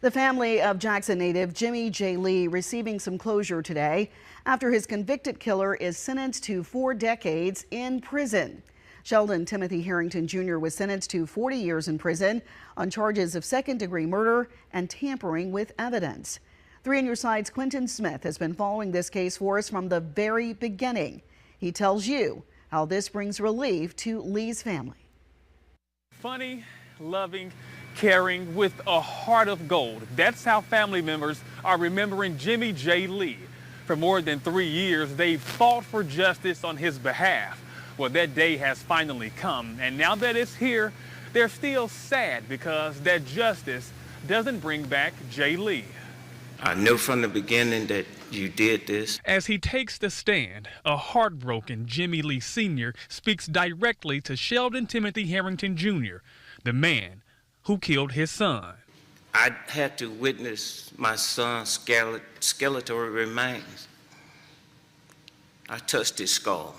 The family of Jackson native Jimmie Jay Lee receiving some closure today after his convicted killer is sentenced to 4 decades in prison. Sheldon Timothy Harrington Jr. was sentenced to 40 years in prison on charges of second-degree murder and tampering with evidence. 3 on Your Side's Quentin Smith has been following this case for us from the very beginning. He tells you how this brings relief to Lee's family. Funny, loving, caring, with a heart of gold. That's how family members are remembering Jimmie Jay Lee. For more than 3 years, they've fought for justice on his behalf. Well, that day has finally come, and now that it's here, they're still sad because that justice doesn't bring back Jay Lee. I knew from the beginning that you did this. As he takes the stand, a heartbroken Jimmie Lee Sr. speaks directly to Sheldon Timothy Harrington Jr., the man who killed his son. I had to witness my son's skeletal remains. I touched his skull.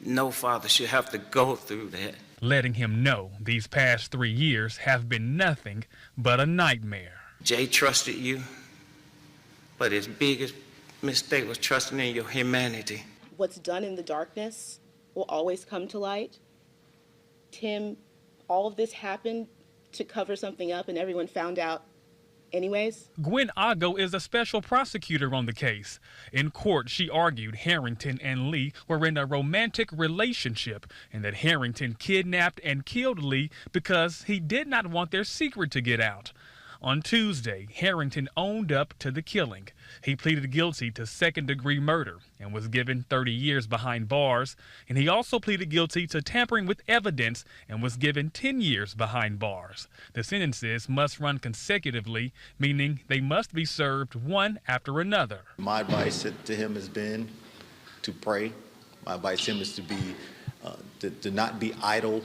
No father should have to go through that. Letting him know these past 3 years have been nothing but a nightmare. Jay trusted you, but his biggest mistake was trusting in your humanity. What's done in the darkness will always come to light. Tim, all of this happened to cover something up and everyone found out anyways. Gwen Ago is a special prosecutor on the case. In court, she argued Harrington and Lee were in a romantic relationship and that Harrington kidnapped and killed Lee because he did not want their secret to get out. On Tuesday, Harrington owned up to the killing. He pleaded guilty to second-degree murder and was given 30 years behind bars. And he also pleaded guilty to tampering with evidence and was given 10 years behind bars. The sentences must run consecutively, meaning they must be served one after another. My advice to him has been to pray. My advice to him is to be to not be idle.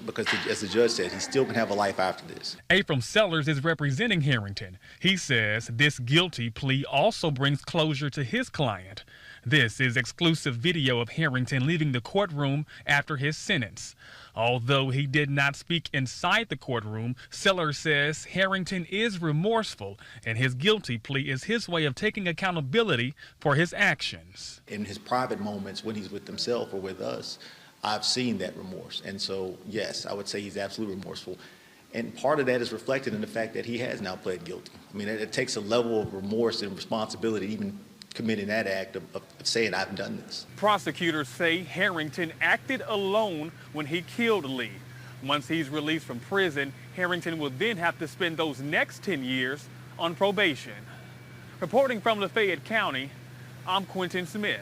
Because as the judge said, he still can have a life after this. Abram Sellers is representing Harrington. He says this guilty plea also brings closure to his client. This is exclusive video of Harrington leaving the courtroom after his sentence. Although he did not speak inside the courtroom, Sellers says Harrington is remorseful and his guilty plea is his way of taking accountability for his actions. In his private moments when he's with himself or with us, I've seen that remorse. And so, yes, I would say he's absolutely remorseful. And part of that is reflected in the fact that he has now pled guilty. I mean, it takes a level of remorse and responsibility, even committing that act of saying, I've done this. Prosecutors say Harrington acted alone when he killed Lee. Once he's released from prison, Harrington will then have to spend those next 10 years on probation. Reporting from Lafayette County, I'm Quentin Smith.